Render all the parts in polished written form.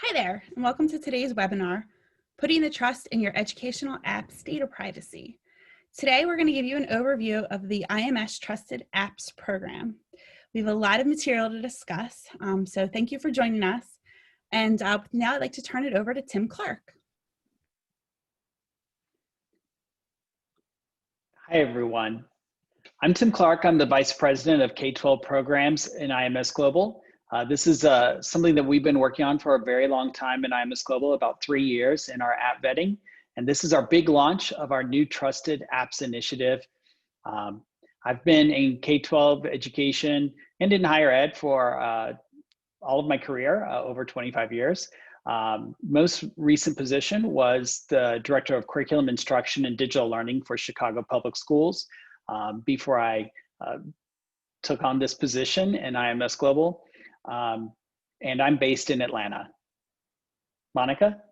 Hi there, and welcome to today's webinar, Putting the Trust in Your Educational Apps Data Privacy. Today, we're going to give you an overview of the IMS Trusted Apps program. We have a lot of material to discuss, so thank you for joining us. And now I'd like to turn it over to Tim Clark. Hi, everyone. I'm Tim Clark. I'm the Vice President of K-12 Programs in IMS Global. This is something that we've been working on for a very long time in IMS Global, about 3 years in our app vetting. And this is our big launch of our new Trusted Apps initiative. I've been in K-12 education and in higher ed for all of my career, over 25 years. Most recent position was the Director of Curriculum Instruction and Digital Learning for Chicago Public Schools before I took on this position in IMS Global. And I'm based in Atlanta. Monica?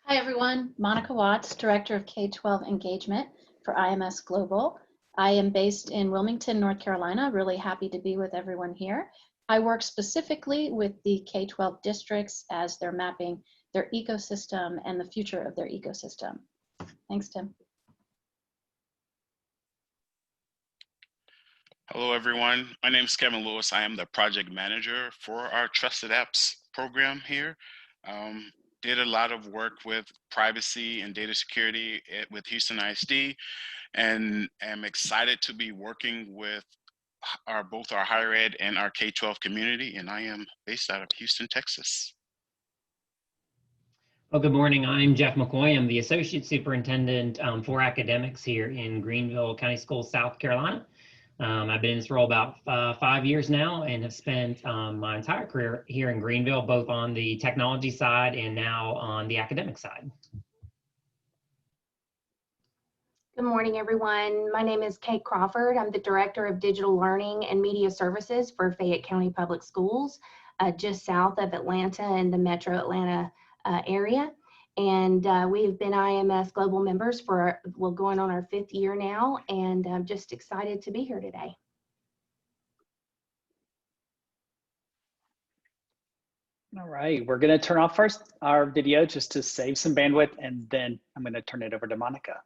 Hi everyone, Monica Watts, Director of K-12 Engagement for IMS Global. I am based in Wilmington, North Carolina. Really happy to be with everyone here. I work specifically with the K-12 districts as they're mapping their ecosystem and the future of their ecosystem. Thanks, Tim. Hello, everyone. My name is Kevin Lewis. I am the project manager for our Trusted Apps program here. Did a lot of work with privacy and data security with Houston ISD, and am excited to be working with both our higher ed and our K-12 community, and I am based out of Houston, Texas. Well, good morning. I'm Jeff McCoy. I'm the Associate Superintendent for Academics here in Greenville County Schools, South Carolina. I've been in this role about 5 years now and have spent my entire career here in Greenville, both on the technology side and now on the academic side. Good morning, everyone. My name is Kate Crawford. I'm the Director of Digital Learning and Media Services for Fayette County Public Schools, just south of Atlanta in the metro Atlanta area. And we've been IMS Global members for, well, going on our 5th year now, and I'm just excited to be here today. All right, we're going to turn off first our video just to save some bandwidth, and then I'm going to turn it over to Monica.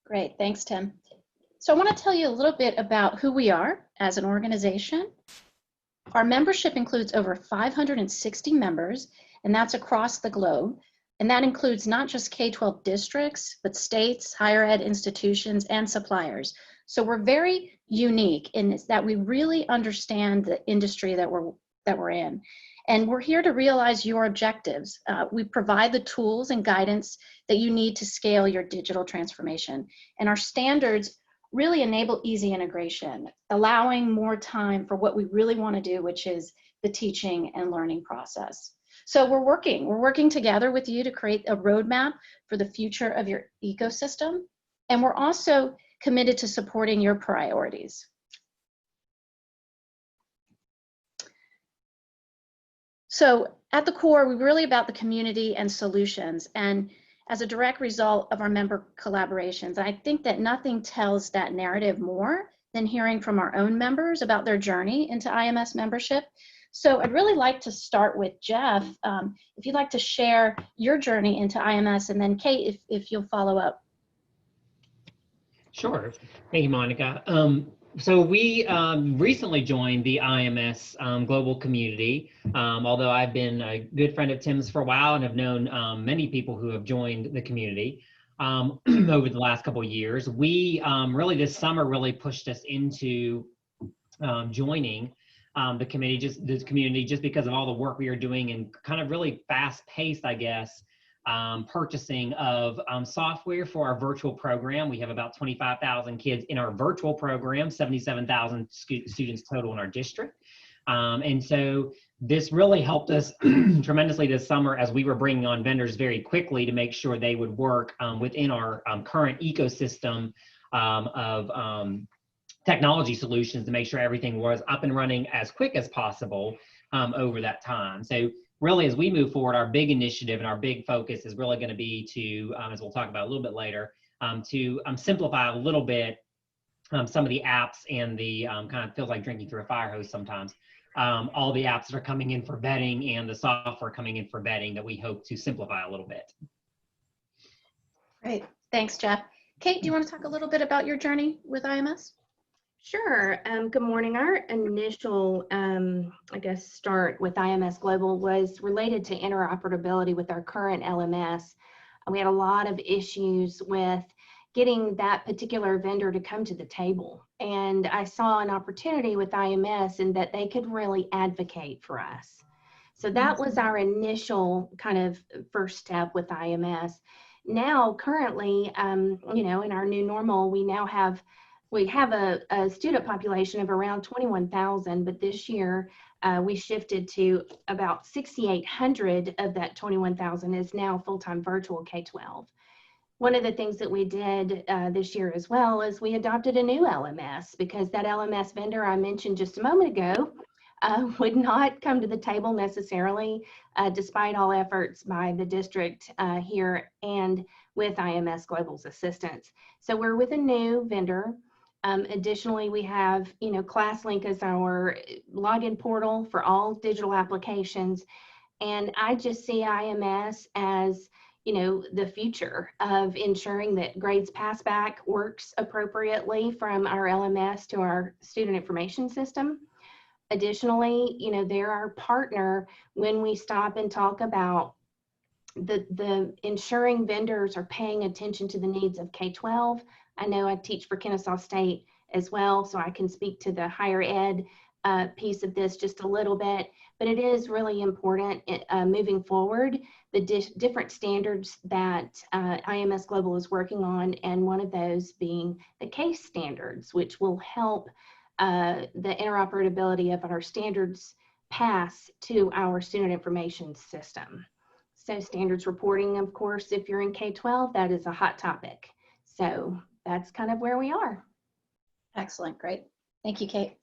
Great, thanks, Tim. So I want to tell you a little bit about who we are as an organization. Our membership includes over 560 members, and that's across the globe. And that includes not just K-12 districts, but states, higher ed institutions, and suppliers. So we're very unique in that we really understand the industry that we're in. And we're here to realize your objectives. We provide the tools and guidance that you need to scale your digital transformation. And our standards really enable easy integration, allowing more time for what we really want to do, which is the teaching and learning process. So we're working together with you to create a roadmap for the future of your ecosystem. And we're also committed to supporting your priorities. So at the core, we're really about the community and solutions. And as a direct result of our member collaborations, I think that nothing tells that narrative more than hearing from our own members about their journey into IMS membership. So I'd really like to start with Jeff, if you'd like to share your journey into IMS, and then Kate, if you'll follow up. Sure. Thank you, Monica. So we recently joined the IMS global community, although I've been a good friend of Tim's for a while and have known many people who have joined the community over the last couple of years. We really this summer really pushed us into joining the community just because of all the work we are doing and kind of really fast-paced, I guess, purchasing of software for our virtual program. We have about 25,000 kids in our virtual program, 77,000 students total in our district. And so this really helped us tremendously this summer as we were bringing on vendors very quickly to make sure they would work within our current ecosystem of technology solutions to make sure everything was up and running as quick as possible over that time. So really, as we move forward, our big initiative and our big focus is really going to be to, as we'll talk about a little bit later, to simplify a little bit some of the apps and the kind of feels like drinking through a fire hose sometimes. All the apps that are coming in for vetting and the software coming in for vetting that we hope to simplify a little bit. Great. Thanks, Jeff. Kate, do you want to talk a little bit about your journey with IMS? Sure. Good morning. Our initial, I guess, start with IMS Global was related to interoperability with our current LMS. We had a lot of issues with getting that particular vendor to come to the table. And I saw an opportunity with IMS in that they could really advocate for us. So that was our initial kind of first step with IMS. Now, currently, you know, in our new normal, we have a student population of around 21,000, but this year we shifted to about 6,800 of that 21,000 is now full-time virtual K-12. One of the things that we did this year as well is we adopted a new LMS because that LMS vendor I mentioned just a moment ago would not come to the table necessarily, despite all efforts by the district here and with IMS Global's assistance. So we're with a new vendor. Additionally, we have, you know, ClassLink as our login portal for all digital applications. And I just see IMS as, you know, the future of ensuring that grades pass back works appropriately from our LMS to our student information system. Additionally, you know, they're our partner when we stop and talk about the ensuring vendors are paying attention to the needs of K-12. I know I teach for Kennesaw State as well, so I can speak to the higher ed piece of this just a little bit, but it is really important moving forward, the different standards that IMS Global is working on, and one of those being the case standards, which will help the interoperability of our standards pass to our student information system. So standards reporting, of course, if you're in K-12, that is a hot topic. So that's kind of where we are. Excellent. Great. Thank you, Kate.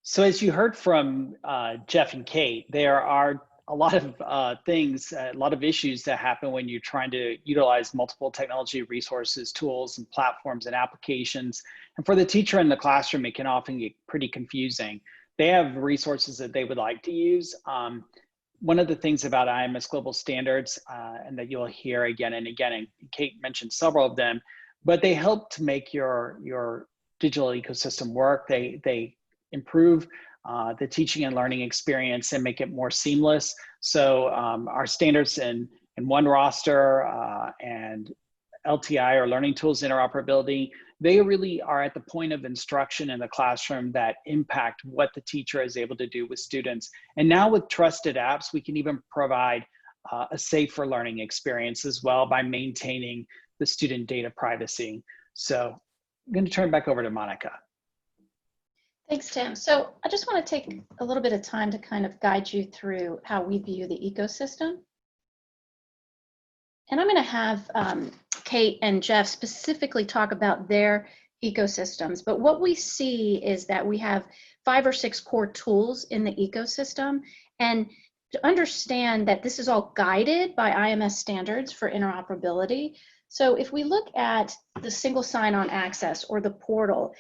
So as you heard from Jeff and Kate, there are a lot of things, a lot of issues that happen when you're trying to utilize multiple technology resources, tools, and platforms and applications. And for the teacher in the classroom, it can often get pretty confusing. They have resources that they would like to use. One of the things about IMS Global Standards, and that you'll hear again and again, and Kate mentioned several of them, but they help to make your digital ecosystem work. They improve the teaching and learning experience and make it more seamless. So our standards in one roster and LTI or learning tools interoperability, they really are at the point of instruction in the classroom that impact what the teacher is able to do with students. And now with Trusted Apps, we can even provide a safer learning experience as well by maintaining the student data privacy. So I'm going to turn it back over to Monica. Thanks, Tim. So I just want to take a little bit of time to kind of guide you through how we view the ecosystem. And I'm going to have Kate and Jeff specifically talk about their ecosystems. But what we see is that we have 5 or 6 core tools in the ecosystem. And to understand that this is all guided by IMS standards for interoperability. So if we look at the single sign-on access or the portal,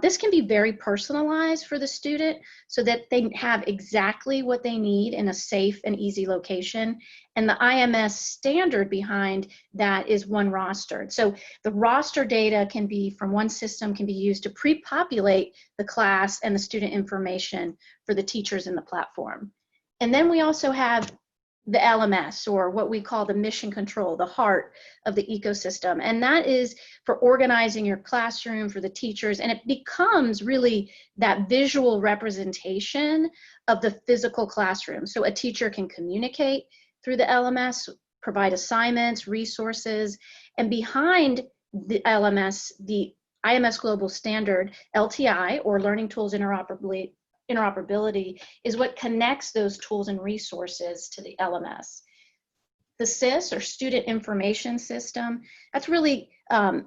this can be very personalized for the student so that they have exactly what they need in a safe and easy location. And the IMS standard behind that is one rostered. So the roster data can be from one system, can be used to pre-populate the class and the student information for the teachers in the platform. And then we also have the LMS, or what we call the mission control, the heart of the ecosystem. And that is for organizing your classroom for the teachers. And it becomes really that visual representation of the physical classroom. So a teacher can communicate through the LMS, provide assignments, resources, and behind the LMS, the IMS Global Standard, LTI, or Learning Tools Interoperability, is what connects those tools and resources to the LMS. The SIS, or Student Information System, that's really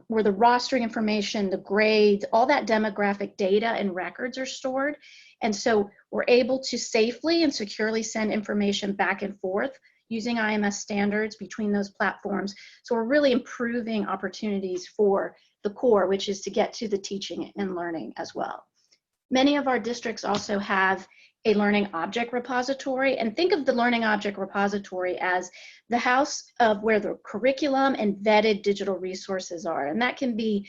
where the rostering information, the grades, all that demographic data and records are stored. And so we're able to safely and securely send information back and forth using IMS standards between those platforms. So we're really improving opportunities for the core, which is to get to the teaching and learning as well. Many of our districts also have a learning object repository, and think of the learning object repository as the house of where the curriculum and vetted digital resources are. And that can be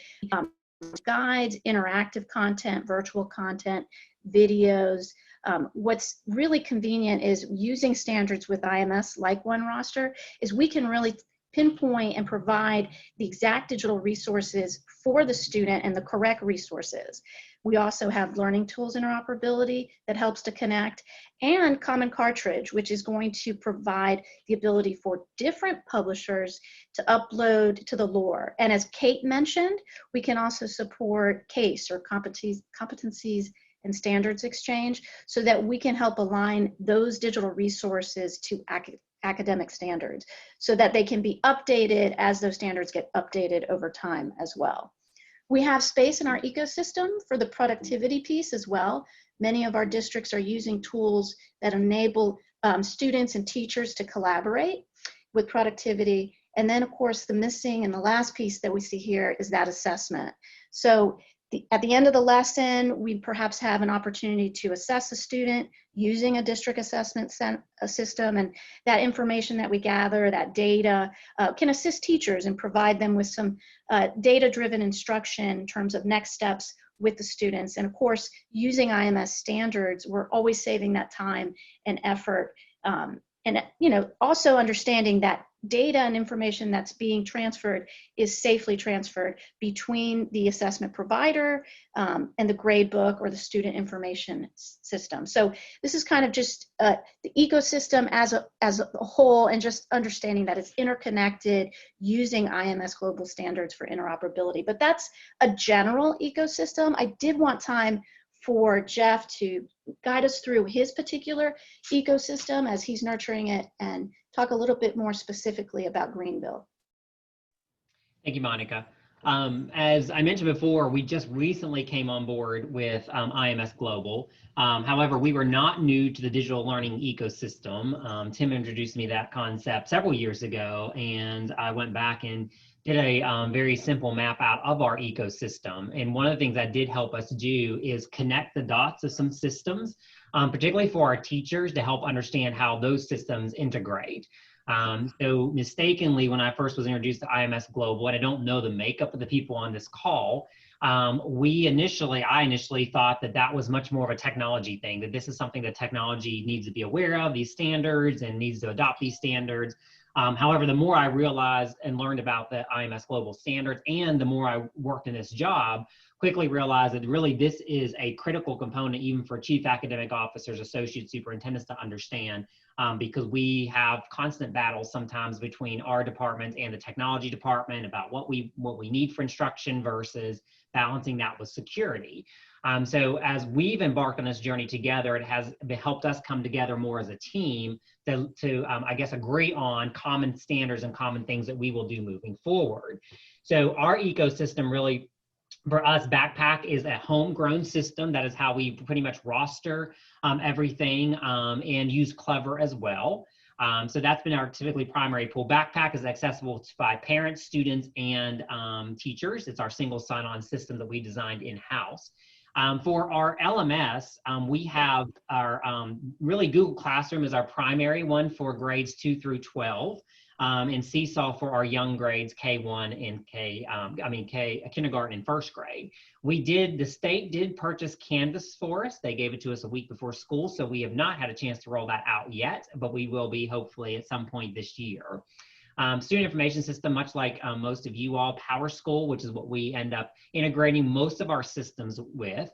guides, interactive content, virtual content, videos. What's really convenient is using standards with IMS like OneRoster is we can really pinpoint and provide the exact digital resources for the student and the correct resources. We also have learning tools interoperability that helps to connect, and Common Cartridge, which is going to provide the ability for different publishers to upload to the LOR. And as Kate mentioned, we can also support CASE, or Competencies and Standards Exchange, so that we can help align those digital resources to academic standards so that they can be updated as those standards get updated over time as well. We have space in our ecosystem for the productivity piece as well. Many of our districts are using tools that enable students and teachers to collaborate with productivity. And then of course the missing and the last piece that we see here is that assessment. So at the end of the lesson, we perhaps have an opportunity to assess a student using a district assessment system, and that information that we gather, that data, can assist teachers and provide them with some data-driven instruction in terms of next steps with the students. And of course, using IMS standards, we're always saving that time and effort. And also understanding that data and information that's being transferred is safely transferred between the assessment provider and the grade book or the student information system. So this is kind of just the ecosystem as a whole, and just understanding that it's interconnected using IMS global standards for interoperability. But that's a general ecosystem. I did want time for Jeff to guide us through his particular ecosystem as he's nurturing it, and talk a little bit more specifically about Greenville. Thank you, Monica. As I mentioned before, we just recently came on board with IMS Global. However, we were not new to the digital learning ecosystem. Tim introduced me that concept several years ago, and I went back and did a very simple map out of our ecosystem. And one of the things that did help us do is connect the dots of some systems, particularly for our teachers, to help understand how those systems integrate. So mistakenly, when I first was introduced to IMS Global, and I don't know the makeup of the people on this call, I initially thought that that was much more of a technology thing, that this is something that technology needs to be aware of, these standards, and needs to adopt these standards. However, the more I realized and learned about the IMS Global standards, and the more I worked in this job, quickly realized that really this is a critical component even for chief academic officers, associate superintendents to understand, because we have constant battles sometimes between our department and the technology department about what we need for instruction versus balancing that with security. So as we've embarked on this journey together, it has helped us come together more as a team to I guess, agree on common standards and common things that we will do moving forward. So our ecosystem really, for us, Backpack is a homegrown system. That is how we pretty much roster everything, and use Clever as well. So that's been our typically primary pool. Backpack is accessible by parents, students, and teachers. It's our single sign-on system that we designed in-house. For our LMS, we have our really Google Classroom is our primary one for grades 2 through 12, and Seesaw for our young grades K1 and kindergarten and first grade. The state did purchase Canvas for us. They gave it to us a week before school, so we have not had a chance to roll that out yet, but we will be hopefully at some point this year. Student information system, much like most of you all, PowerSchool, which is what we end up integrating most of our systems with.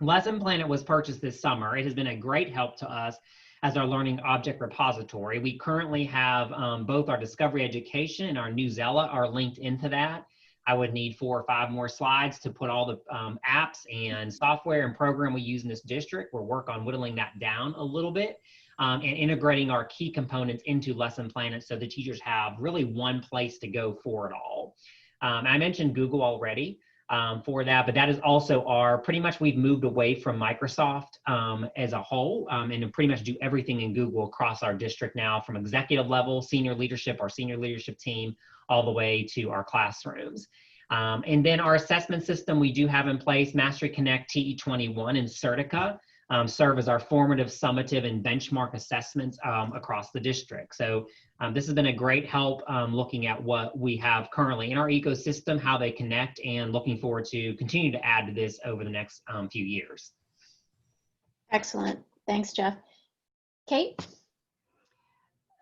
Lesson Planet was purchased this summer. It has been a great help to us as our learning object repository. We currently have both our Discovery Education and our Newsella are linked into that. I would need 4 or 5 more slides to put all the apps and software and program we use in this district. We'll work on whittling that down a little bit. And integrating our key components into Lesson Planet so the teachers have really one place to go for it all. I mentioned Google already. for that. But that is also pretty much we've moved away from Microsoft as a whole, and to pretty much do everything in Google across our district now, from executive level, senior leadership, our senior leadership team, all the way to our classrooms. And then our assessment system we do have in place, Mastery Connect, TE21, and Certica serve as our formative, summative, and benchmark assessments across the district. So this has been a great help looking at what we have currently in our ecosystem, how they connect, and looking forward to continue to add to this over the next few years. Excellent. Thanks, Jeff. Kate?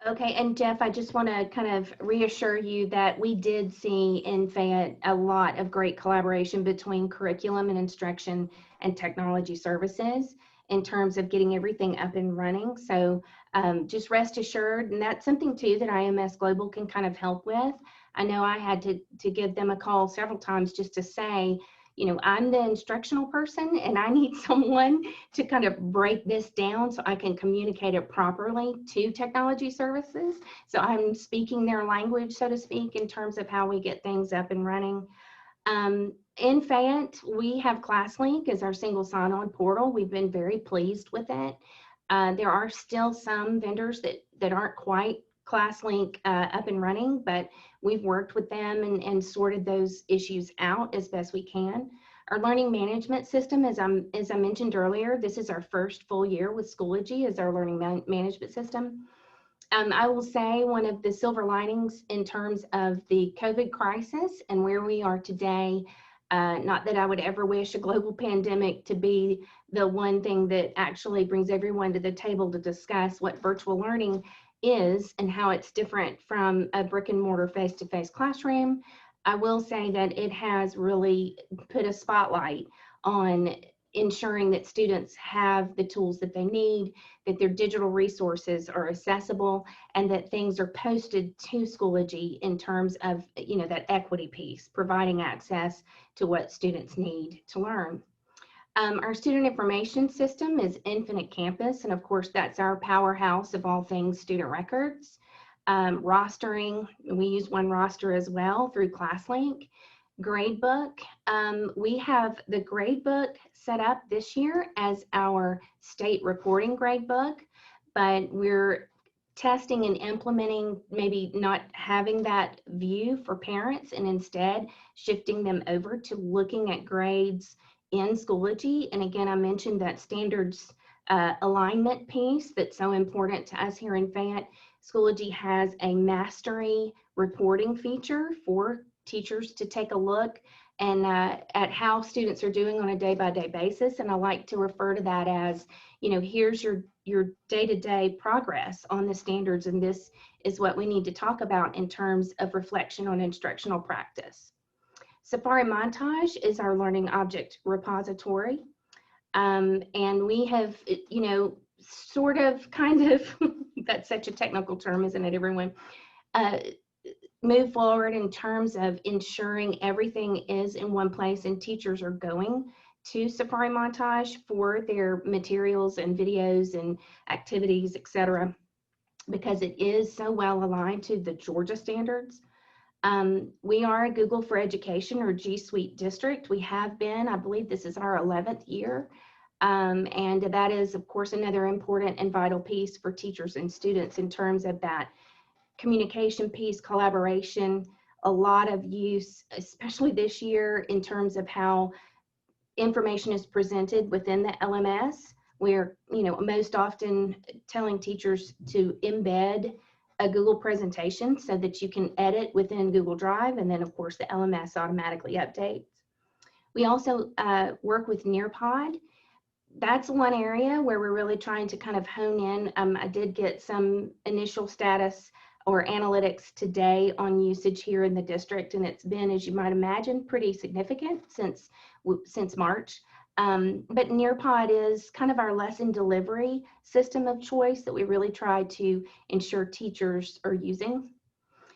Okay, and Jeff, I just want to kind of reassure you that we did see in Fayette a lot of great collaboration between curriculum and instruction and technology services in terms of getting everything up and running. So just rest assured, and that's something too that IMS Global can kind of help with. I know I had to give them a call several times just to say, you know, I'm the instructional person and I need someone to kind of break this down so I can communicate it properly to technology services. So I'm speaking their language, so to speak, in terms of how we get things up and running. In Fayette, we have ClassLink as our single sign-on portal. We've been very pleased with it. There are still some vendors that aren't quite ClassLink up and running, but we've worked with them and sorted those issues out as best we can. Our learning management system, as I mentioned earlier, this is our first full year with Schoology as our learning management system. I will say one of the silver linings in terms of the COVID crisis and where we are today, not that I would ever wish a global pandemic to be the one thing that actually brings everyone to the table to discuss what virtual learning is and how it's different from a brick and mortar face-to-face classroom. I will say that it has really put a spotlight on ensuring that students have the tools that they need, that their digital resources are accessible, and that things are posted to Schoology in terms of, you know, that equity piece, providing access to what students need to learn. Our student information system is Infinite Campus, and of course that's our powerhouse of all things student records. Rostering, we use OneRoster as well through ClassLink. Gradebook, we have the gradebook set up this year as our state reporting gradebook, but we're testing and implementing maybe not having that view for parents and instead shifting them over to looking at grades in Schoology. And again, I mentioned that standards alignment piece that's so important to us here in Fayette. Schoology has a mastery reporting feature for teachers to take a look and at how students are doing on a day-by-day basis. And I like to refer to that as, you know, here's your day-to-day progress on the standards, and this is what we need to talk about in terms of reflection on instructional practice. Safari Montage is our learning object repository. And we have, you know, sort of, kind of, that's such a technical term, isn't it, everyone? Move forward in terms of ensuring everything is in one place and teachers are going to Safari Montage for their materials and videos and activities, etc., because it is so well aligned to the Georgia standards. We are a Google for Education or G Suite district. We have been, I believe this is our 11th year. And that is, of course, another important and vital piece for teachers and students in terms of that communication piece, collaboration, a lot of use, especially this year in terms of how information is presented within the LMS. We're, you know, most often telling teachers to embed a Google presentation so that you can edit within Google Drive, and then of course the LMS automatically updates. We also work with Nearpod. That's one area where we're really trying to kind of hone in. I did get some initial status or analytics today on usage here in the district, and it's been, as you might imagine, pretty significant since March. But Nearpod is kind of our lesson delivery system of choice that we really try to ensure teachers are using.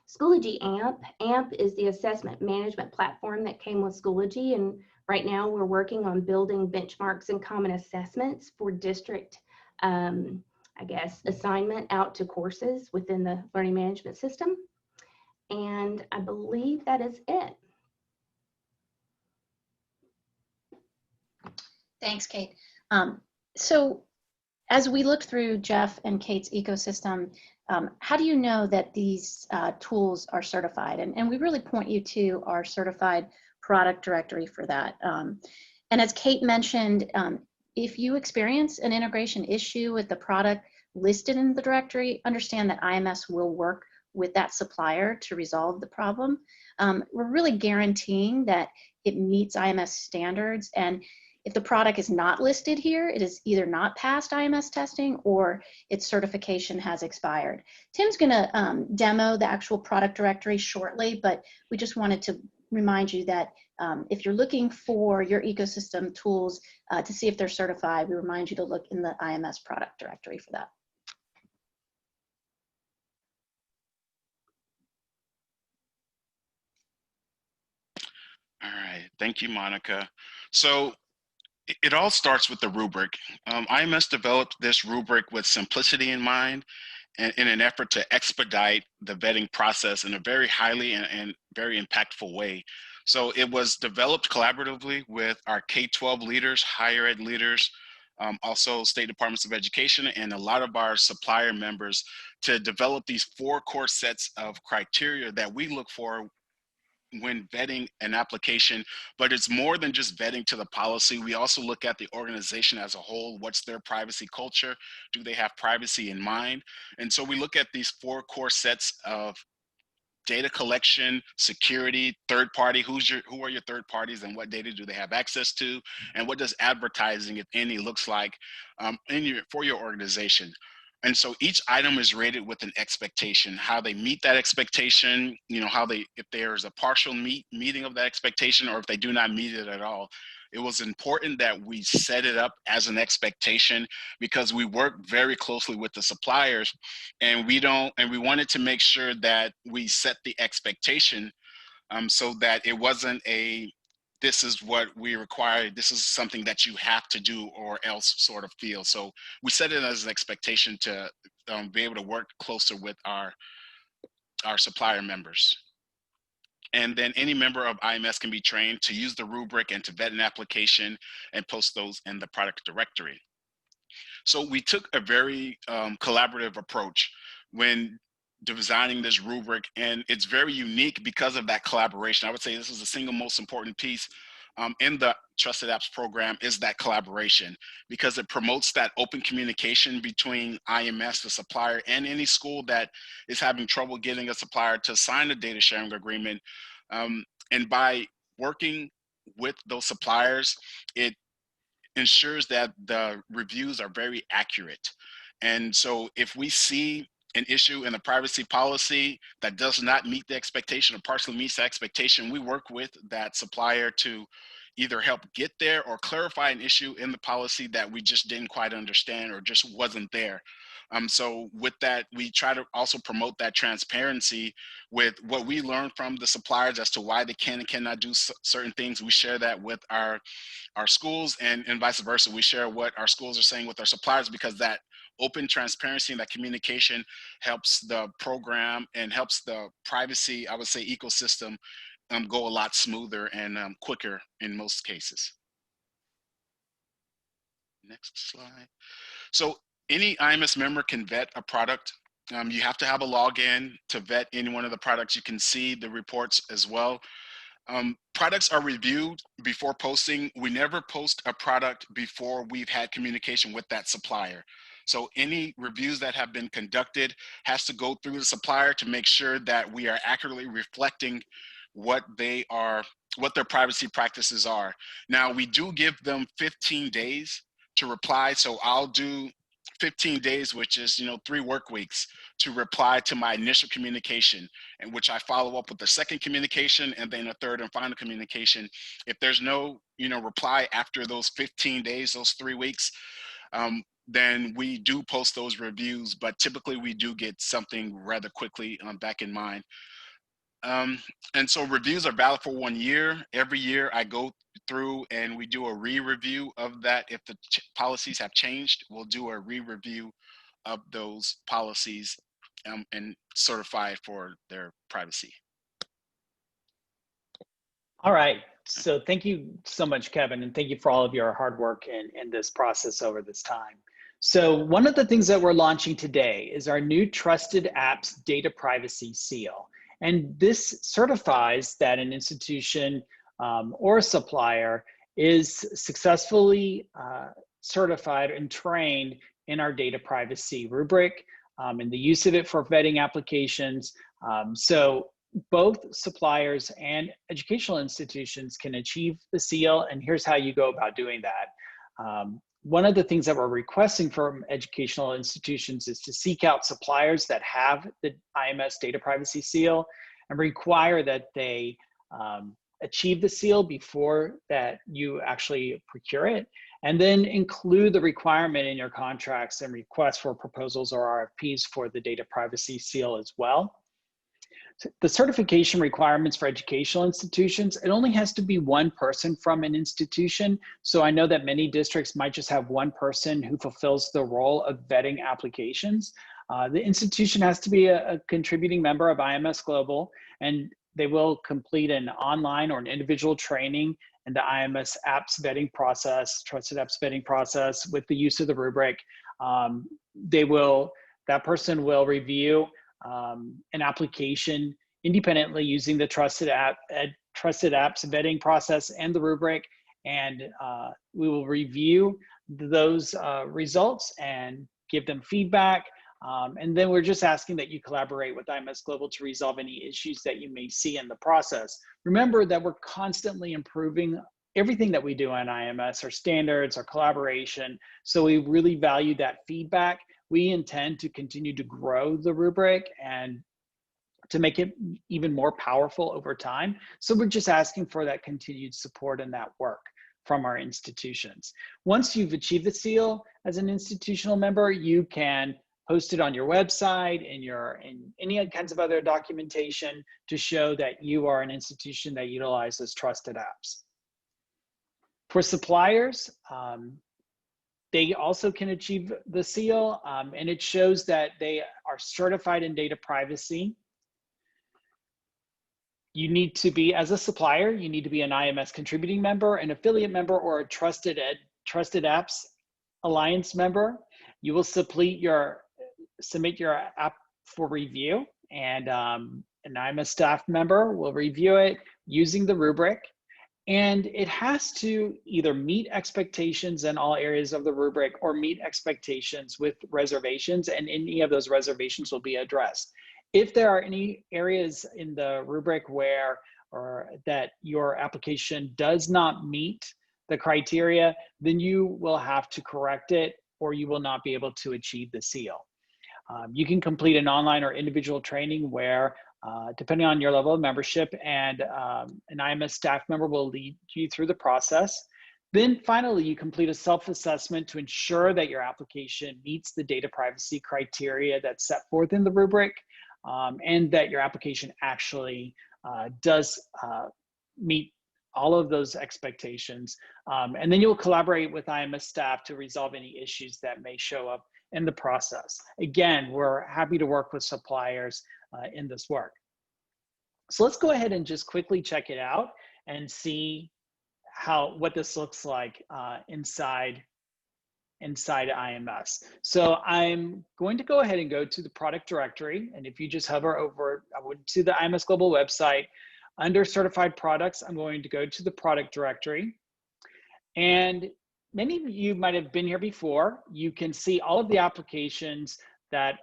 Schoology AMP. AMP is the assessment management platform that came with Schoology, and right now we're working on building benchmarks and common assessments for district, I guess, assignment out to courses within the learning management system. And I believe that is it. Thanks, Kate. So as we look through Jeff and Kate's ecosystem, how do you know that these tools are certified? And we really point you to our certified product directory for that. And as Kate mentioned, if you experience an integration issue with the product listed in the directory, understand that IMS will work with that supplier to resolve the problem. We're really guaranteeing that it meets IMS standards, and if the product is not listed here, it is either not passed IMS testing or its certification has expired. Tim's gonna demo the actual product directory shortly, but we just wanted to remind you that if you're looking for your ecosystem tools to see if they're certified, we remind you to look in the IMS product directory for that. All right, thank you, Monica. So it all starts with the rubric. IMS developed this rubric with simplicity in mind and in an effort to expedite the vetting process in a very highly and very impactful way. So it was developed collaboratively with our K-12 leaders, higher ed leaders, also state departments of education, and a lot of our supplier members to develop these 4 core sets of criteria that we look for when vetting an application. But it's more than just vetting to the policy. We also look at the organization as a whole. What's their privacy culture? Do they have privacy in mind? And so we look at these 4 core sets of data collection, security, third party, who are your third parties and what data do they have access to? And what does advertising, if any, looks like for your organization? And so each item is rated with an expectation, how they meet that expectation, if there's a partial meeting of that expectation, or if they do not meet it at all. It was important that we set it up as an expectation because we work very closely with the suppliers, and we wanted to make sure that we set the expectation so that it wasn't this is what we require, this is something that you have to do or else sort of feel. So we set it as an expectation to be able to work closer with our supplier members. And then any member of IMS can be trained to use the rubric and to vet an application and post those in the product directory. So we took a very collaborative approach when designing this rubric, and it's very unique because of that collaboration. I would say this is the single most important piece in the Trusted Apps program, is that collaboration, because it promotes that open communication between IMS, the supplier, and any school that is having trouble getting a supplier to sign a data sharing agreement. And by working with those suppliers, it ensures that the reviews are very accurate. And so if we see an issue in the privacy policy that does not meet the expectation or partially meets the expectation, we work with that supplier to either help get there or clarify an issue in the policy that we just didn't quite understand or just wasn't there. So with that, we try to also promote that transparency with what we learn from the suppliers as to why they can and cannot do certain things. We share that with our schools, and vice versa. We share what our schools are saying with our suppliers, because that open transparency and that communication helps the program and helps the privacy, I would say, ecosystem go a lot smoother and quicker in most cases. Next slide. So any IMS member can vet a product. You have to have a login to vet any one of the products. You can see the reports as well. Products are reviewed before posting. We never post a product before we've had communication with that supplier. So any reviews that have been conducted has to go through the supplier to make sure that we are accurately reflecting what their privacy practices are. Now, we do give them 15 days to reply. So I'll do 15 days, which is 3 work weeks, to reply to my initial communication, in which I follow up with the second communication and then a third and final communication. If there's no reply after those 15 days, those 3 weeks, then we do post those reviews, but typically we do get something rather quickly back in mind. And so reviews are valid for 1 year. Every year I go through and we do a re-review of that. If the policies have changed, we'll do a re-review of those policies and certify for their privacy. All right. So thank you so much, Kevin, and thank you for all of your hard work in this process over this time. So one of the things that we're launching today is our new TrustEd Apps Data Privacy Seal. And this certifies that an institution or a supplier is successfully certified and trained in our data privacy rubric and the use of it for vetting applications. So both suppliers and educational institutions can achieve the seal, and here's how you go about doing that. One of the things that we're requesting from educational institutions is to seek out suppliers that have the IMS Data Privacy Seal and require that they achieve the seal before that you actually procure it, and then include the requirement in your contracts and requests for proposals or RFPs for the data privacy seal as well. The certification requirements for educational institutions, it only has to be one person from an institution. So I know that many districts might just have one person who fulfills the role of vetting applications. The institution has to be a contributing member of IMS Global, and they will complete an online or an individual training in the IMS Apps vetting process, TrustEd Apps vetting process with the use of the rubric. That person will review an application independently using the TrustEd Apps vetting process and the rubric, and we will review those results and give them feedback. And then we're just asking that you collaborate with IMS Global to resolve any issues that you may see in the process. Remember that we're constantly improving everything that we do on IMS, our standards, our collaboration. So we really value that feedback. We intend to continue to grow the rubric and to make it even more powerful over time. So we're just asking for that continued support and that work from our institutions. Once you've achieved the seal as an institutional member, you can post it on your website, in any kinds of other documentation to show that you are an institution that utilizes TrustEd Apps. For suppliers, they also can achieve the seal, and it shows that they are certified in data privacy. You need to be, as a supplier, you need to be an IMS contributing member, an affiliate member, or a TrustEd Apps Alliance member. You will submit your app for review, and an IMS staff member will review it using the rubric. And it has to either meet expectations in all areas of the rubric or meet expectations with reservations, and any of those reservations will be addressed. If there are any areas in the rubric where that your application does not meet the criteria, then you will have to correct it or you will not be able to achieve the seal. You can complete an online or individual training where, depending on your level of membership, and an IMS staff member will lead you through the process. Then finally, you complete a self-assessment to ensure that your application meets the data privacy criteria that's set forth in the rubric, and that your application actually does meet all of those expectations. And then you'll collaborate with IMS staff to resolve any issues that may show up in the process. Again, we're happy to work with suppliers in this work. So let's go ahead and just quickly check it out and see what this looks like inside IMS. So I'm going to go ahead and go to the product directory. And if you just hover over to the IMS Global website, under certified products, I'm going to go to the product directory. And many of you might have been here before. You can see all of the applications that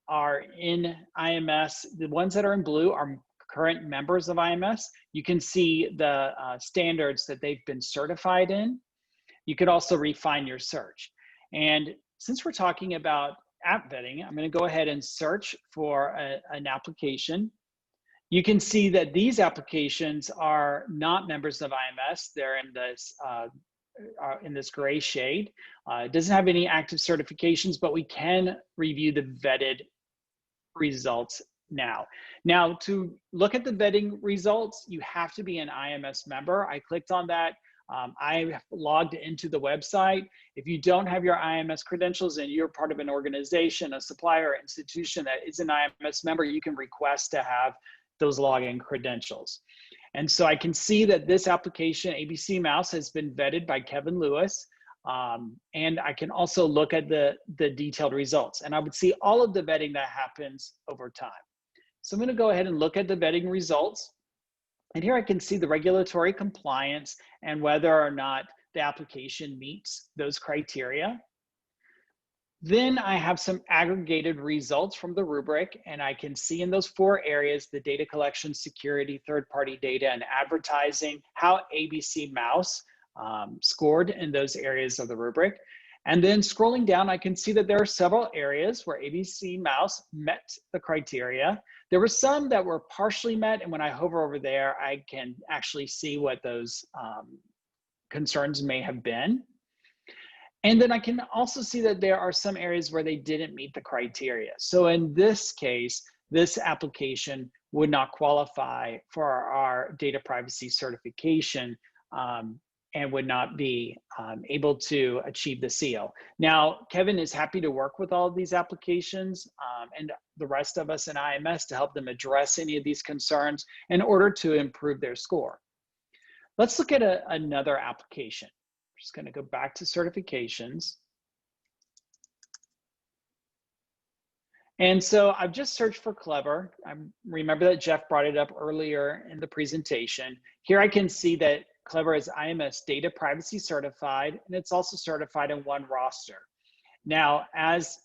are in IMS. The ones that are in blue are current members of IMS. You can see the standards that they've been certified in. You could also refine your search. And since we're talking about app vetting, I'm going to go ahead and search for an application. You can see that these applications are not members of IMS. They're in this gray shade. It doesn't have any active certifications, but we can review the vetted results now. Now, to look at the vetting results, you have to be an IMS member. I clicked on that. I logged into the website. If you don't have your IMS credentials and you're part of an organization, a supplier, or institution that is an IMS member, you can request to have those login credentials. And so I can see that this application, ABC Mouse, has been vetted by Kevin Lewis. And I can also look at the detailed results. And I would see all of the vetting that happens over time. So I'm going to go ahead and look at the vetting results. And here I can see the regulatory compliance and whether or not the application meets those criteria. Then I have some aggregated results from the rubric, and I can see in those 4 areas, the data collection, security, third-party data, and advertising, how ABC Mouse scored in those areas of the rubric. And then scrolling down, I can see that there are several areas where ABC Mouse met the criteria. There were some that were partially met, and when I hover over there, I can actually see what those concerns may have been. And then I can also see that there are some areas where they didn't meet the criteria. So in this case, this application would not qualify for our data privacy certification and would not be able to achieve the seal. Now, Kevin is happy to work with all of these applications and the rest of us in IMS to help them address any of these concerns in order to improve their score. Let's look at another application. Just going to go back to certifications. And so I've just searched for Clever. I remember that Jeff brought it up earlier in the presentation. Here I can see that Clever is IMS Data Privacy Certified, and it's also certified in 1 roster. Now, as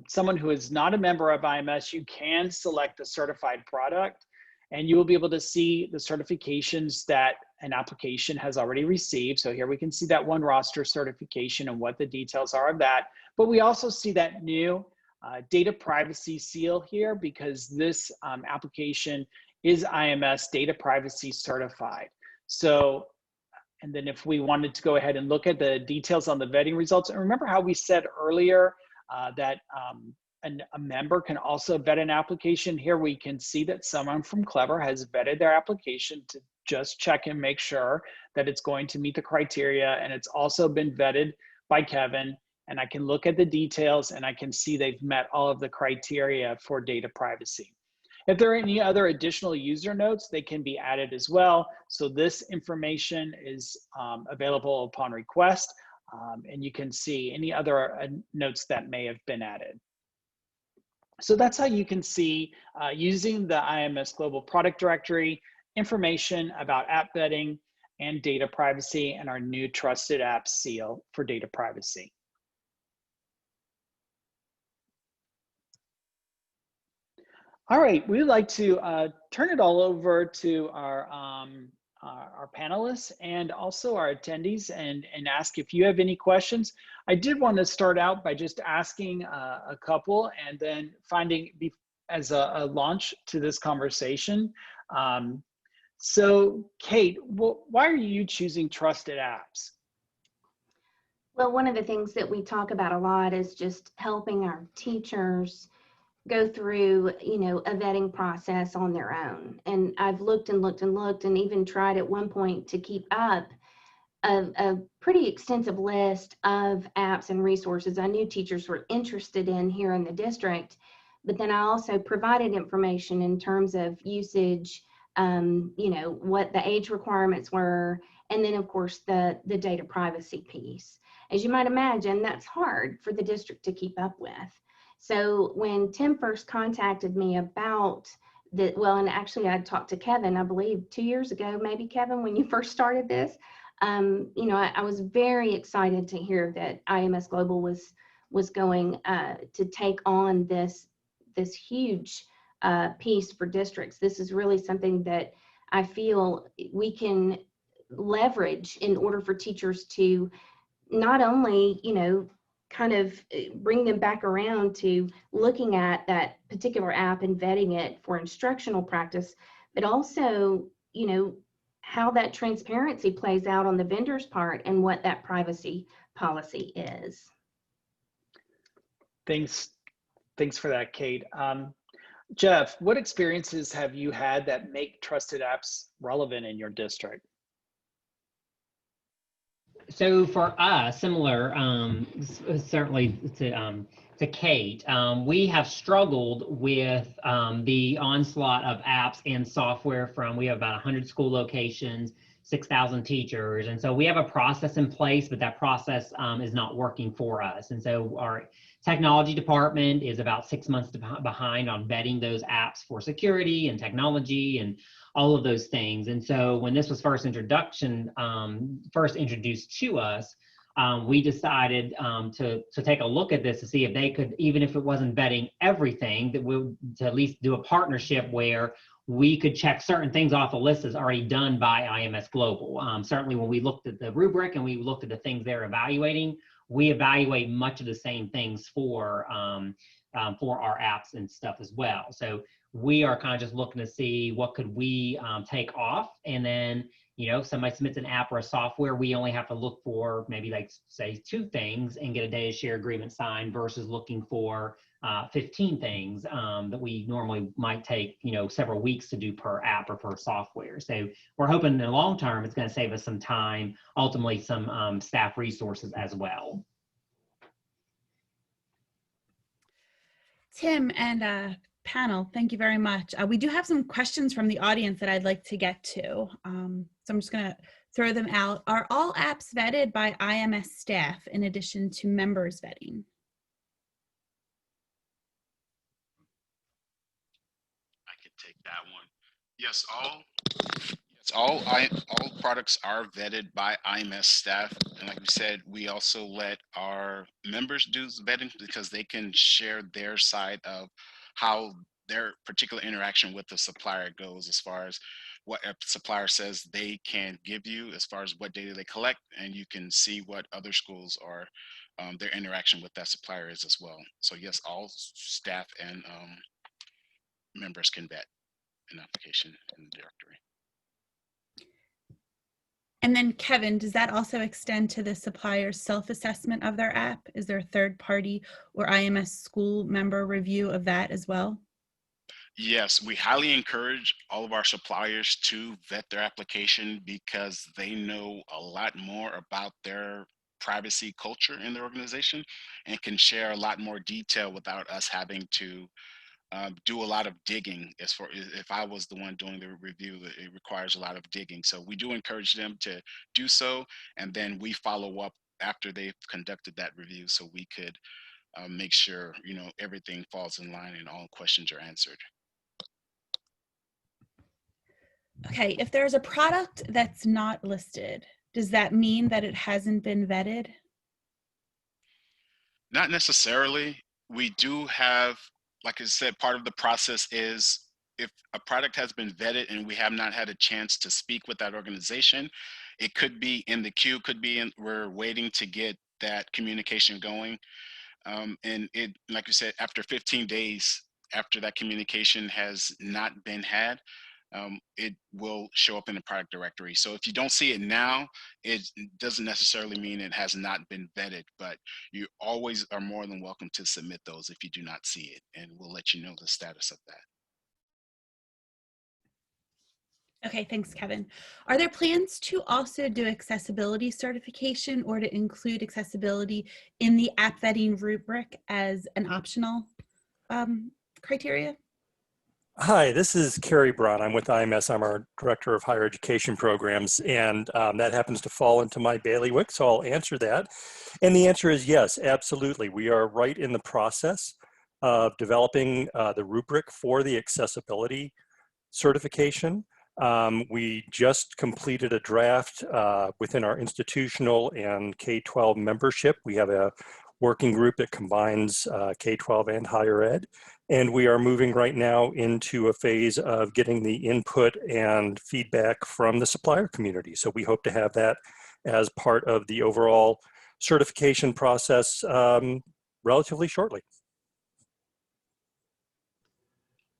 someone who is not a member of IMS, you can select the certified product, and you will be able to see the certifications that an application has already received. So here we can see that 1 roster certification and what the details are of that. But we also see that new data privacy seal here because this application is IMS Data Privacy Certified. So, and then if we wanted to go ahead and look at the details on the vetting results, and remember how we said earlier that a member can also vet an application. Here we can see that someone from Clever has vetted their application to just check and make sure that it's going to meet the criteria, and it's also been vetted by Kevin, and I can look at the details and I can see they've met all of the criteria for data privacy. If there are any other additional user notes, they can be added as well. So this information is available upon request, and you can see any other notes that may have been added. So that's how you can see, using the IMS Global Product Directory, information about app vetting and data privacy and our new Trusted Apps seal for data privacy. All right, we'd like to turn it all over to our panelists and also our attendees and ask if you have any questions. I did want to start out by just asking a couple and then finding as a launch to this conversation. So Kate, why are you choosing Trusted Apps? Well, one of the things that we talk about a lot is just helping our teachers go through, a vetting process on their own. And I've looked and looked and looked and even tried at one point to keep up a pretty extensive list of apps and resources I knew teachers were interested in here in the district. But then I also provided information in terms of usage, what the age requirements were, and then of course the data privacy piece. As you might imagine, that's hard for the district to keep up with. So when Tim first contacted me about and actually I talked to Kevin, I believe 2 years ago, maybe Kevin, when you first started this, I was very excited to hear that IMS Global was going to take on this huge piece for districts. This is really something that I feel we can leverage in order for teachers to not only, kind of bring them back around to looking at that particular app and vetting it for instructional practice, but also, how that transparency plays out on the vendor's part and what that privacy policy is. Thanks for that, Kate. Jeff, what experiences have you had that make Trusted Apps relevant in your district? So for us, similar, certainly to Kate, we have struggled with the onslaught of apps and software from, we have about 100 school locations, 6,000 teachers. And so we have a process in place, but that process is not working for us. And so our technology department is about 6 months behind on vetting those apps for security and technology and all of those things. And so when this was first introduced to us, we decided to take a look at this to see if they could, even if it wasn't vetting everything, that we to at least do a partnership where we could check certain things off the list as already done by IMS Global. Certainly when we looked at the rubric and we looked at the things they're evaluating, we evaluate much of the same things for our apps and stuff as well. So we are kind of just looking to see what could we take off, and then, you know, if somebody submits an app or a software, we only have to look for maybe, like, say 2 things and get a data share agreement signed versus looking for 15 things that we normally might take, you know, several weeks to do per app or per software. So we're hoping in the long term it's going to save us some time, ultimately some staff resources as well. Tim and panel, thank you very much. We do have some questions from the audience that I'd like to get to. So I'm just going to throw them out. Are all apps vetted by IMS staff in addition to members vetting? I could take that one. Yes, all products are vetted by IMS staff, and like we said, we also let our members do vetting because they can share their side of how their particular interaction with the supplier goes, as far as what a supplier says they can give you, as far as what data they collect, and you can see what other schools are, their interaction with that supplier is as well. So yes, all staff and members can vet an application in the directory. And then Kevin, does that also extend to the supplier's self-assessment of their app? Is there a third party or IMS school member review of that as well? Yes, we highly encourage all of our suppliers to vet their application because they know a lot more about their privacy culture in their organization and can share a lot more detail without us having to do a lot of digging. As far as if I was the one doing the review, it requires a lot of digging. So we do encourage them to do so, and then we follow up after they've conducted that review so we could make sure, you know, everything falls in line and all questions are answered. Okay, if there's a product that's not listed, does that mean that it hasn't been vetted? Not necessarily. We do have, like I said, part of the process is if a product has been vetted and we have not had a chance to speak with that organization, it could be in the queue, could be in, we're waiting to get that communication going. And it, like you said, after 15 days, after that communication has not been had, it will show up in the product directory. So if you don't see it now, it doesn't necessarily mean it has not been vetted, but you always are more than welcome to submit those if you do not see it, and we'll let you know the status of that. Okay, thanks, Kevin. Are there plans to also do accessibility certification or to include accessibility in the app vetting rubric as an optional criteria? Hi, this is Kerry Braun. I'm with IMS. I'm our Director of Higher Education Programs, and that happens to fall into my bailiwick, so I'll answer that. And the answer is yes, absolutely. We are right in the process of developing the rubric for the accessibility certification. We just completed a draft within our institutional and K-12 membership. We have a working group that combines K-12 and higher ed. And we are moving right now into a phase of getting the input and feedback from the supplier community. So we hope to have that as part of the overall certification process relatively shortly.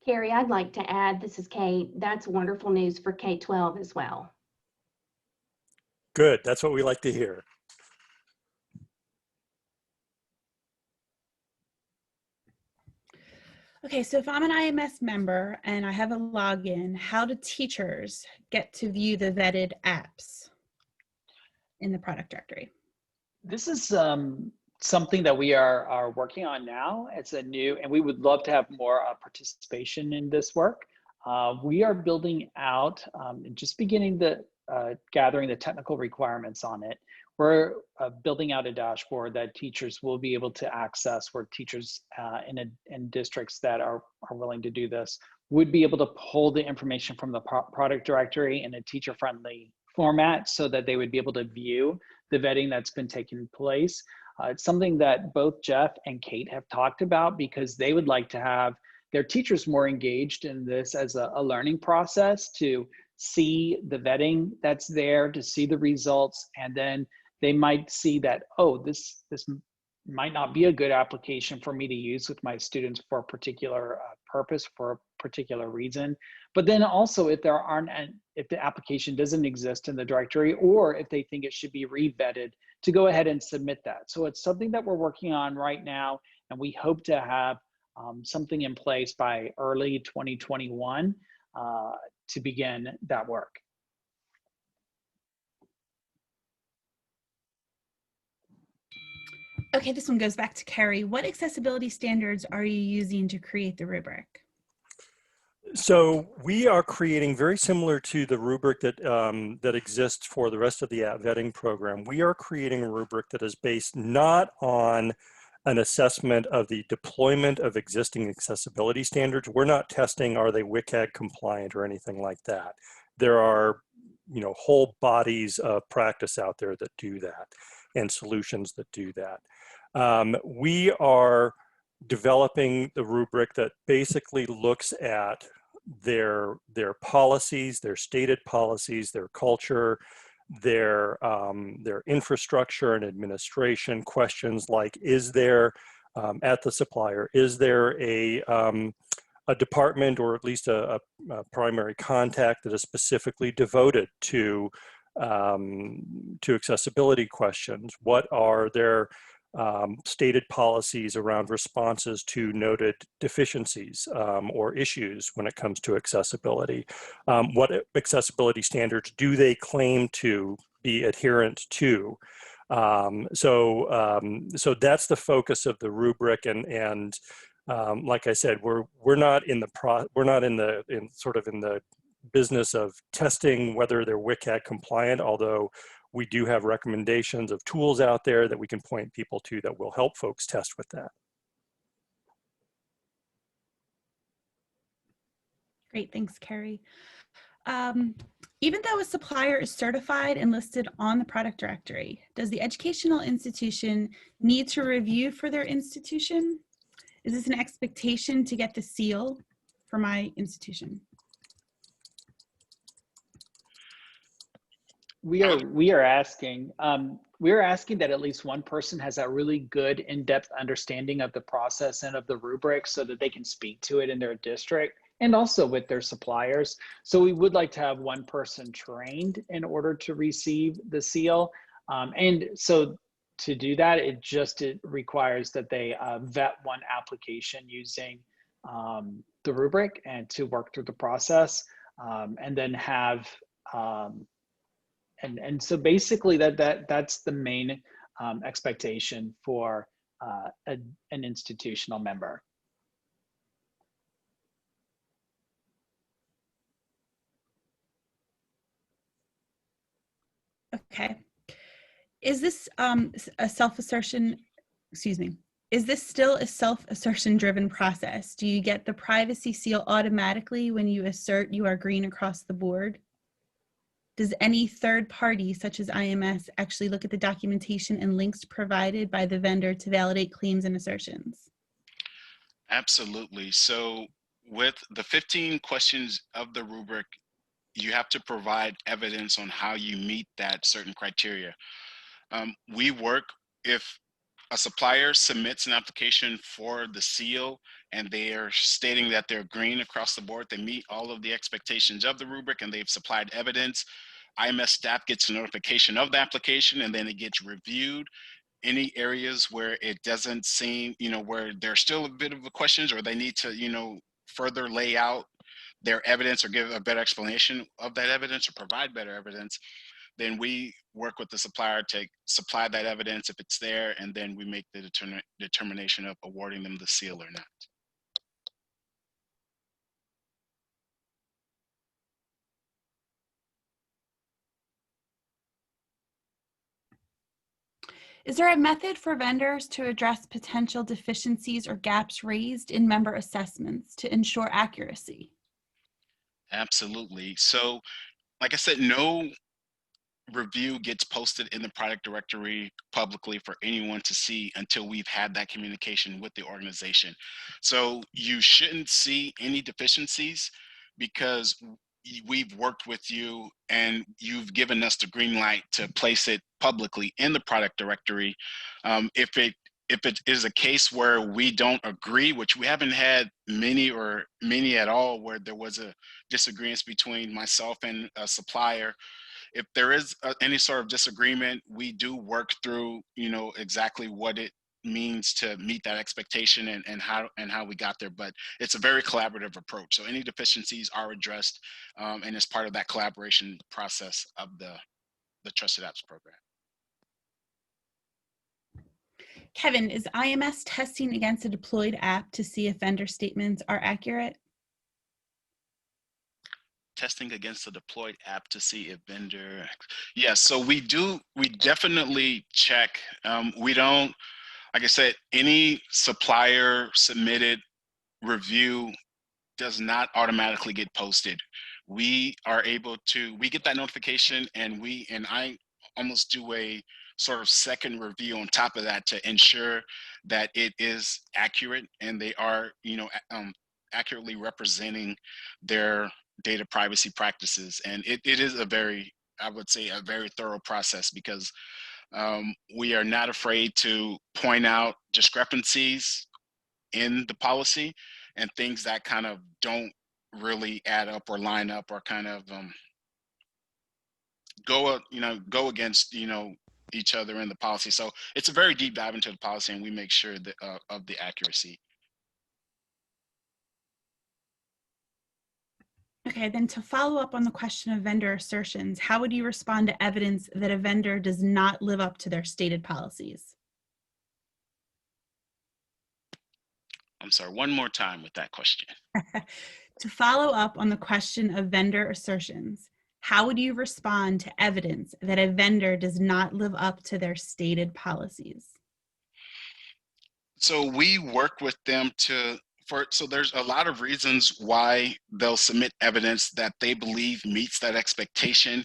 Carrie, I'd like to add, this is Kate, that's wonderful news for K-12 as well. Good, that's what we like to hear. Okay, so if I'm an IMS member and I have a login, how do teachers get to view the vetted apps? in the product directory? This is something that we are working on now. It's a new, and we would love to have more participation in this work. We are building out, and just beginning the gathering the technical requirements on it. We're building out a dashboard that teachers will be able to access, where teachers in districts that are willing to do this would be able to pull the information from the product directory in a teacher-friendly format, so that they would be able to view the vetting that's been taking place. It's something that both Jeff and Kate have talked about, because they would like to have their teachers more engaged in this as a learning process, to see the vetting that's there, to see the results, and then they might see that, oh, this might not be a good application for me to use with my students for a particular purpose, for a particular reason. But then also, if the application doesn't exist in the directory, or if they think it should be re-vetted, to go ahead and submit that. So it's something that we're working on right now, and we hope to have something in place by early 2021 to begin that work. Okay, this one goes back to Carrie. What accessibility standards are you using to create the rubric? So we are creating, very similar to the rubric that, that exists for the rest of the app vetting program. We are creating a rubric that is based not on an assessment of the deployment of existing accessibility standards. We're not testing, are they WCAG compliant or anything like that. There are, whole bodies of practice out there that do that, and solutions that do that. We are developing the rubric that basically looks at their policies, their stated policies, their culture, their infrastructure and administration. Questions like, is there at the supplier, is there a department, or at least a primary contact that is specifically devoted to accessibility questions? What are their stated policies around responses to noted deficiencies or issues when it comes to accessibility? What accessibility standards do they claim to be adherent to? So that's the focus of the rubric, and like I said, we're not in the business of testing whether they're WCAG compliant, although we do have recommendations of tools out there that we can point people to that will help folks test with that. Great, thanks, Carrie. Even though a supplier is certified and listed on the product directory, does the educational institution need to review for their institution? Is this an expectation to get the seal for my institution? We are asking that at least one person has a really good in-depth understanding of the process and of the rubric, so that they can speak to it in their district and also with their suppliers. So we would like to have one person trained in order to receive the seal. And so to do that, it requires that they vet one application using the rubric, and to work through the process, and then have and so basically that's the main expectation for an institutional member. Okay. Is this a self-assertion, is this still a self-assertion driven process? Do you get the privacy seal automatically when you assert you are green across the board? Does any third party, such as IMS, actually look at the documentation and links provided by the vendor to validate claims and assertions? Absolutely. So with the 15 questions of the rubric, you have to provide evidence on how you meet that certain criteria. We work, if a supplier submits an application for the seal and they are stating that they're green across the board, they meet all of the expectations of the rubric and they've supplied evidence, IMS staff gets a notification of the application, and then it gets reviewed. Any areas where it doesn't seem, where there's still a bit of the questions, or they need to, further lay out their evidence or give a better explanation of that evidence or provide better evidence, then we work with the supplier to supply that evidence if it's there, and then we make the determination of awarding them the seal or not. Is there a method for vendors to address potential deficiencies or gaps raised in member assessments to ensure accuracy? Absolutely. So, like I said, no review gets posted in the product directory publicly for anyone to see until we've had that communication with the organization. So you shouldn't see any deficiencies because we've worked with you and you've given us the green light to place it publicly in the product directory. If it is a case where we don't agree, which we haven't had many or many at all, where there was a disagreement between myself and a supplier, if there is any sort of disagreement, we do work through, exactly what it means to meet that expectation and how we got there. But it's a very collaborative approach. So any deficiencies are addressed, and it's part of that collaboration process of the Trusted Apps program. Kevin, is IMS testing against a deployed app to see if vendor statements are accurate? Testing against a deployed app to see if vendor, yes. So we definitely check. We don't, like I said, any supplier submitted review does not automatically get posted. We get that notification, and I almost do a sort of second review on top of that to ensure that it is accurate and they are, accurately representing their data privacy practices. And it is I would say, a very thorough process, because we are not afraid to point out discrepancies in the policy and things that kind of don't really add up or line up or kind of go against each other in the policy. So it's a very deep dive into the policy, and we make sure that of the accuracy. Okay, then to follow up on the question of vendor assertions, how would you respond to evidence that a vendor does not live up to their stated policies? I'm sorry, one more time with that question. To follow up on the question of vendor assertions, how would you respond to evidence that a vendor does not live up to their stated policies? So we work with them so there's a lot of reasons why they'll submit evidence that they believe meets that expectation.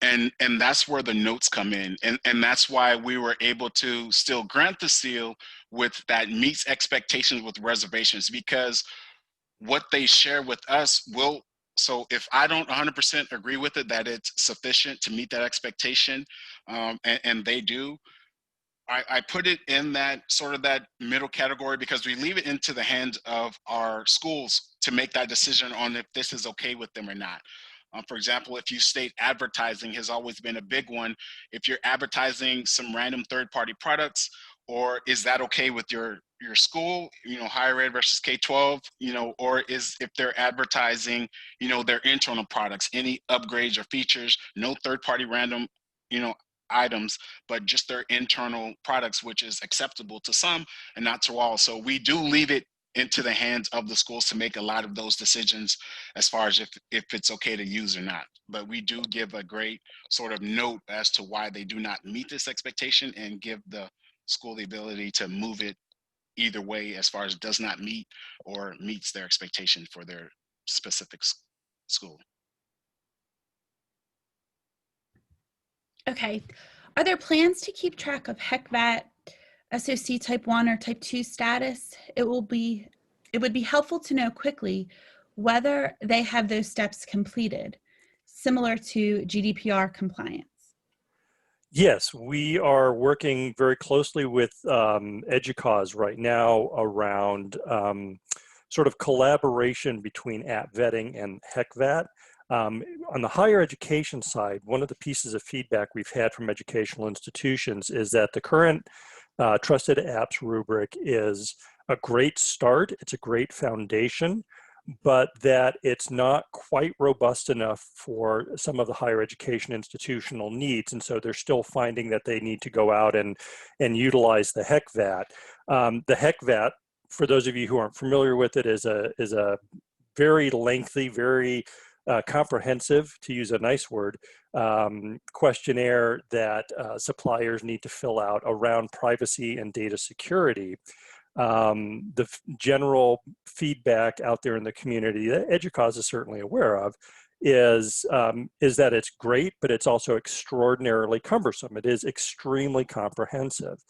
And that's where the notes come in. And that's why we were able to still grant the seal with that meets expectations with reservations, because what they share with us so if I don't 100% agree with it, that it's sufficient to meet that expectation, and they do, I put it in that sort of that middle category, because we leave it into the hands of our schools to make that decision on if this is okay with them or not. For example, if you state advertising has always been a big one. If you're advertising some random third-party products, or is that okay with your school, higher ed versus K-12, or if they're advertising, their internal products, any upgrades or features, no third-party random, items, but just their internal products, which is acceptable to some and not to all. So we do leave it into the hands of the schools to make a lot of those decisions as far as if it's okay to use or not. But we do give a great sort of note as to why they do not meet this expectation, and give the school the ability to move it either way, as far as does not meet or meets their expectation for their specific school. Okay, are there plans to keep track of HECVAT, SOC type 1 or type 2 status? It would be helpful to know quickly whether they have those steps completed, similar to GDPR compliance. Yes, we are working very closely with Educause right now around sort of collaboration between app vetting and HECVAT. On the higher education side, one of the pieces of feedback we've had from educational institutions is that the current Trusted Apps rubric is a great start. It's a great foundation, but that it's not quite robust enough for some of the higher education institutional needs. And so they're still finding that they need to go out and utilize the HECVAT. The HECVAT, for those of you who aren't familiar with it, is a very lengthy, very comprehensive, to use a nice word, questionnaire that suppliers need to fill out around privacy and data security. The general feedback out there in the community that Educause is certainly aware of is that it's great, but it's also extraordinarily cumbersome. It is extremely comprehensive.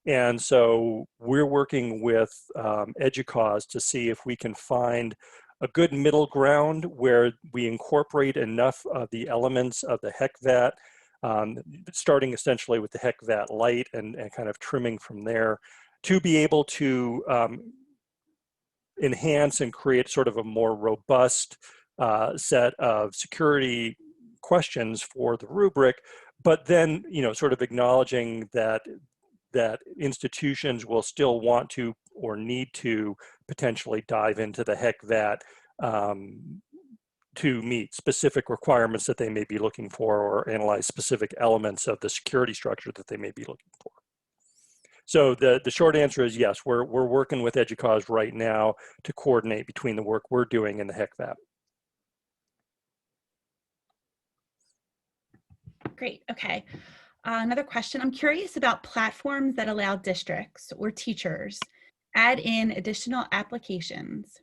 And so we're working with Educause to see if we can find a good middle ground where we incorporate enough of the elements of the HECVAT, starting essentially with the HECVAT Lite and kind of trimming from there, to be able to enhance and create sort of a more robust set of security questions for the rubric, but then, you know, sort of acknowledging that institutions will still want to or need to potentially dive into the HECVAT to meet specific requirements that they may be looking for, or analyze specific elements of the security structure that they may be looking for. So the short answer is yes, we're working with Educause right now to coordinate between the work we're doing and the HECVAT. Great, okay. Another question, I'm curious about platforms that allow districts or teachers add in additional applications.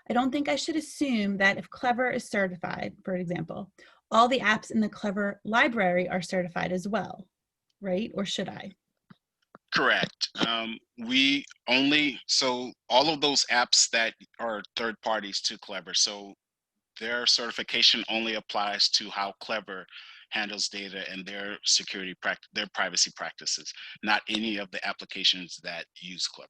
I don't think I should assume that if Clever is certified, for example, all the apps in the Clever library are certified as well, right? Or should I? Correct. So all of those apps that are third parties to Clever, so their certification only applies to how Clever handles data and their security their privacy practices, not any of the applications that use Clever.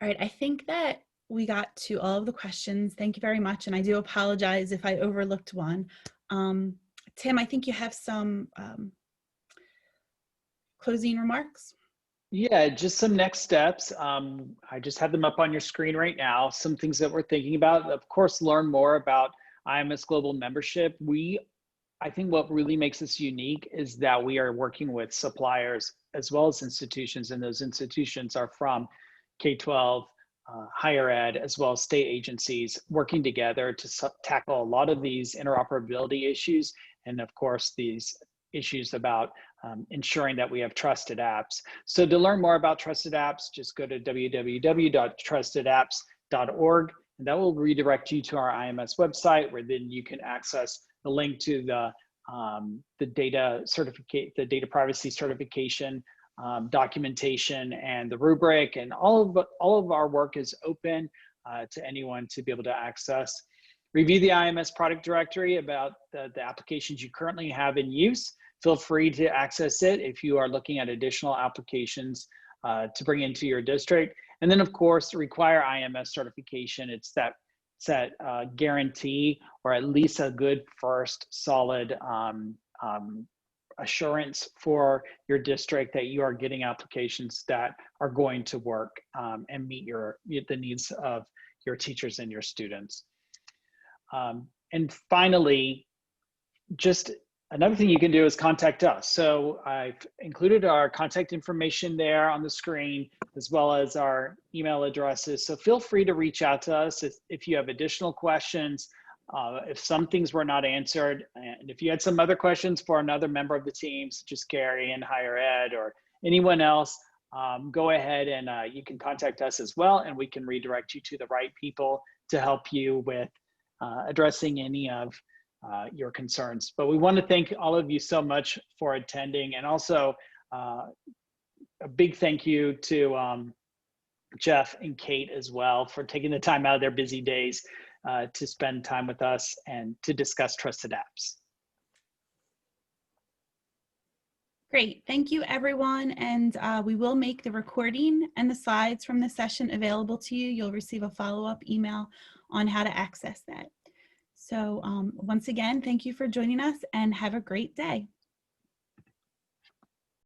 All right, I think that we got to all of the questions. Thank you very much. And I do apologize if I overlooked one. Tim, I think you have some closing remarks. Yeah, just some next steps. I just have them up on your screen right now. Some things that we're thinking about. Of course, learn more about IMS Global membership. I think what really makes us unique is that we are working with suppliers as well as institutions, and those institutions are from K-12, higher ed, as well as state agencies, working together to tackle a lot of these interoperability issues, and of course, these issues about ensuring that we have trusted apps. So to learn more about trusted apps, just go to www.trustedapps.org, and that will redirect you to our IMS website, where then you can access the link to the data privacy certification documentation and the rubric, and all of our work is open to anyone to be able to access. Review the IMS product directory about the applications you currently have in use. Feel free to access it if you are looking at additional applications to bring into your district. And then of course, require IMS certification. It's that guarantee, or at least a good first solid assurance for your district that you are getting applications that are going to work and meet the needs of your teachers and your students. And finally, just another thing you can do is contact us. So I've included our contact information there on the screen, as well as our email addresses. So feel free to reach out to us if you have additional questions, if some things were not answered, and if you had some other questions for another member of the team, such as Gary in higher ed or anyone else, go ahead and you can contact us as well, and we can redirect you to the right people to help you with addressing any of your concerns. But we want to thank all of you so much for attending, and also a big thank you to Jeff and Kate as well for taking the time out of their busy days to spend time with us and to discuss trusted apps. Great, thank you everyone. And we will make the recording and the slides from the session available to you. You'll receive a follow-up email on how to access that. So once again, thank you for joining us and have a great day.